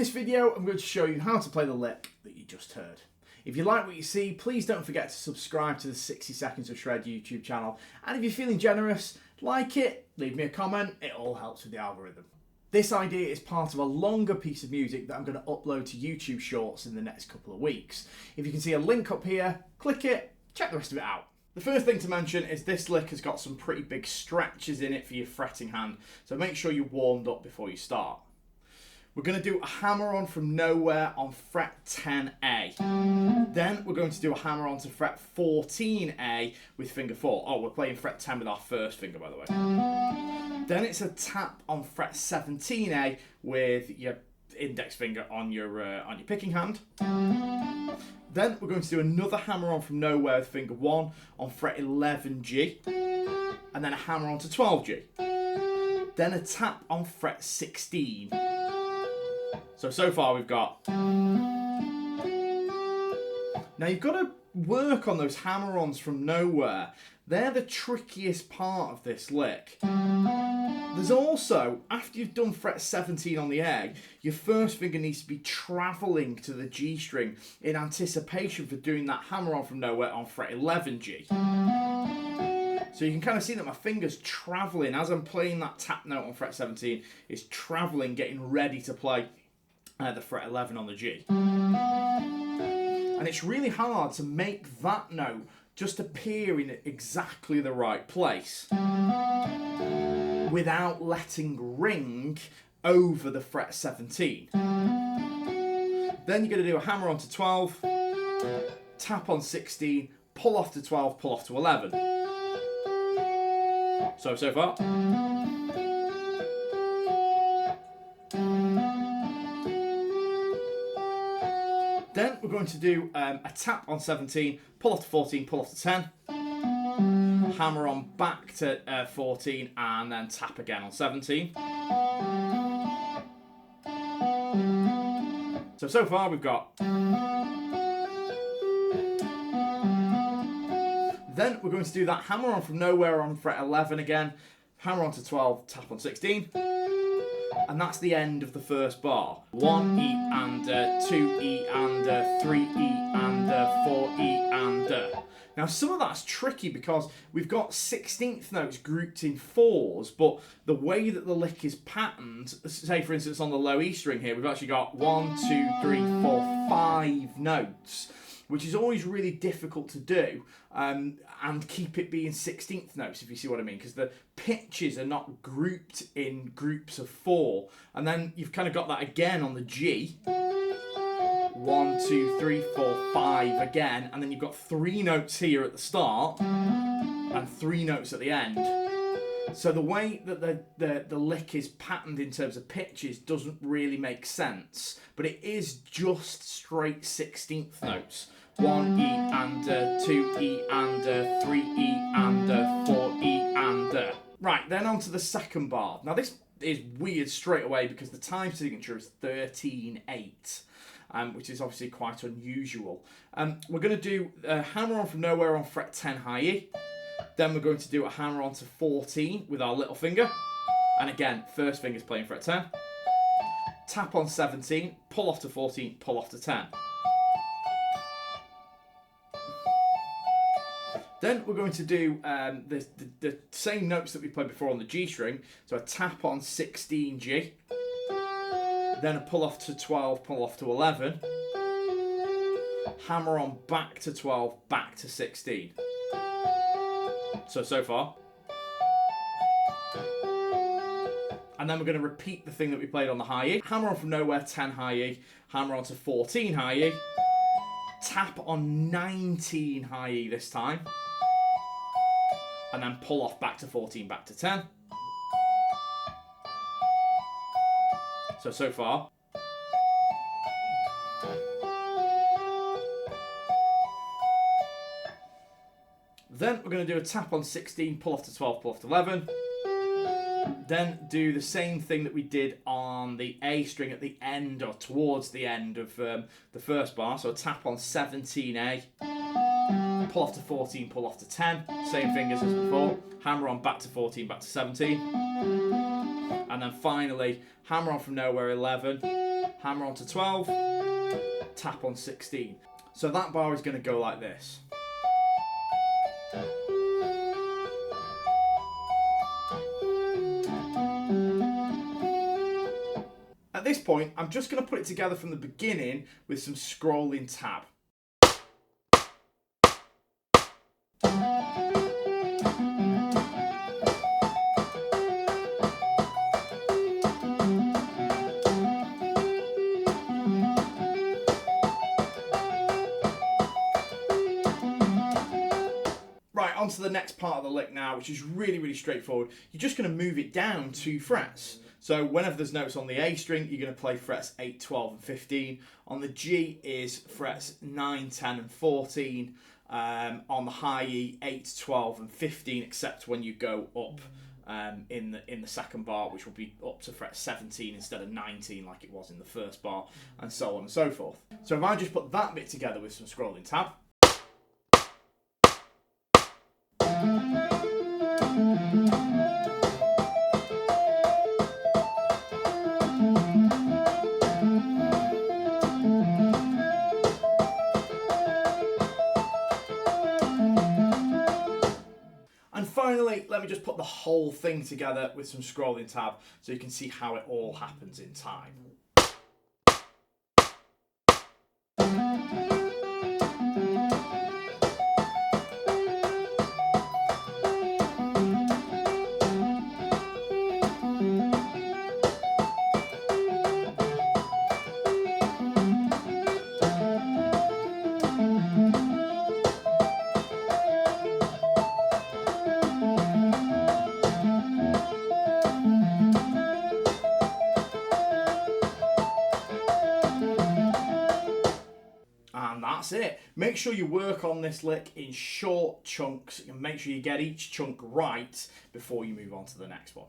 this video, I'm going to show you how to play the lick that you just heard. If you like what you see, please don't forget to subscribe to the 60 Seconds of Shred YouTube channel. And if you're feeling generous, like it, leave me a comment, it all helps with the algorithm. This idea is part of a longer piece of music that I'm going to upload to YouTube Shorts in the next couple of weeks. If you can see a link up here, click it, check the rest of it out. The first thing to mention is this lick has got some pretty big stretches in it for your fretting hand, so make sure you're warmed up before you start. We're going to do a hammer on from nowhere on fret 10A. Then we're going to do a hammer on to fret 14A with finger 4. Oh, we're playing fret 10 with our first finger, by the way. Then it's a tap on fret 17A with your index finger on your picking hand. Then we're going to do another hammer on from nowhere with finger 1 on fret 11G. And then a hammer on to 12G. Then a tap on fret 16. So far we've got... Now you've got to work on those hammer-ons from nowhere. They're the trickiest part of this lick. There's also, after you've done fret 17 on the egg, your first finger needs to be travelling to the G string in anticipation for doing that hammer-on from nowhere on fret 11G. So you can kind of see that my finger's travelling as I'm playing that tap note on fret 17. It's travelling, getting ready to play the fret 11 on the G. And it's really hard to make that note just appear in exactly the right place without letting ring over the fret 17. Then you're going to do a hammer on to 12, tap on 16, pull off to 12, pull off to 11. So far. Then we're going to do a tap on 17, pull off to 14, pull off to 10. Hammer on back to 14 and then tap again on 17. So far we've got... Then we're going to do that hammer on from nowhere on fret 11 again. Hammer on to 12, tap on 16. And that's the end of the first bar. 1 E and 2 E and 3 E and 4 E and... Now some of that's tricky because we've got 16th notes grouped in 4s, but the way that the lick is patterned, say for instance on the low E string here, we've actually got 1, 2, 3, 4, 5 notes, which is always really difficult to do and keep it being 16th notes, if you see what I mean, because the pitches are not grouped in groups of 4. And then you've kind of got that again on the G. 1, 2, 3, 4, 5 again, and then you've got 3 notes here at the start and 3 notes at the end. So the way that the lick is patterned in terms of pitches doesn't really make sense, but it is just straight 16th notes. 1 E and 2 E and 3 E and 4 E and... Right, then on to the second bar. Now this is weird straight away because the time signature is 13/8. Which is obviously quite unusual. We're going to do a hammer on from nowhere on fret 10 high E. Then we're going to do a hammer on to 14 with our little finger. And again, first finger's playing fret 10. Tap on 17, pull off to 14, pull off to 10. Then we're going to do the same notes that we played before on the G string. So a tap on 16G. Then a pull off to 12, pull off to 11. Hammer on back to 12, back to 16. So far. And then we're going to repeat the thing that we played on the high E. Hammer on from nowhere, 10 high E. Hammer on to 14 high E. Tap on 19 high E this time. And then pull off back to 14, back to 10. So far. Then we're going to do a tap on 16, pull off to 12, pull off to 11. Then do the same thing that we did on the A string at the end or towards the end of the first bar. So a tap on 17A, pull off to 14, pull off to 10. Same fingers as before. Hammer on back to 14, back to 17. And then finally, hammer on from nowhere 11, hammer onto 12, tap on 16. So that bar is going to go like this. At this point, I'm just going to put it together from the beginning with some scrolling tab. Right, on to the next part of the lick now, which is really, really straightforward. You're just going to move it down 2 frets. So whenever there's notes on the A string, you're going to play frets 8, 12 and 15. On the G is frets 9, 10 and 14. On the high E, 8, 12 and 15, except when you go up in the second bar, which will be up to fret 17 instead of 19 like it was in the first bar, and so on and so forth. So if I just put that bit together with some scrolling tab. And finally, let me just put the whole thing together with some scrolling tab so you can see how it all happens in time. And that's it. Make sure you work on this lick in short chunks and make sure you get each chunk right before you move on to the next one.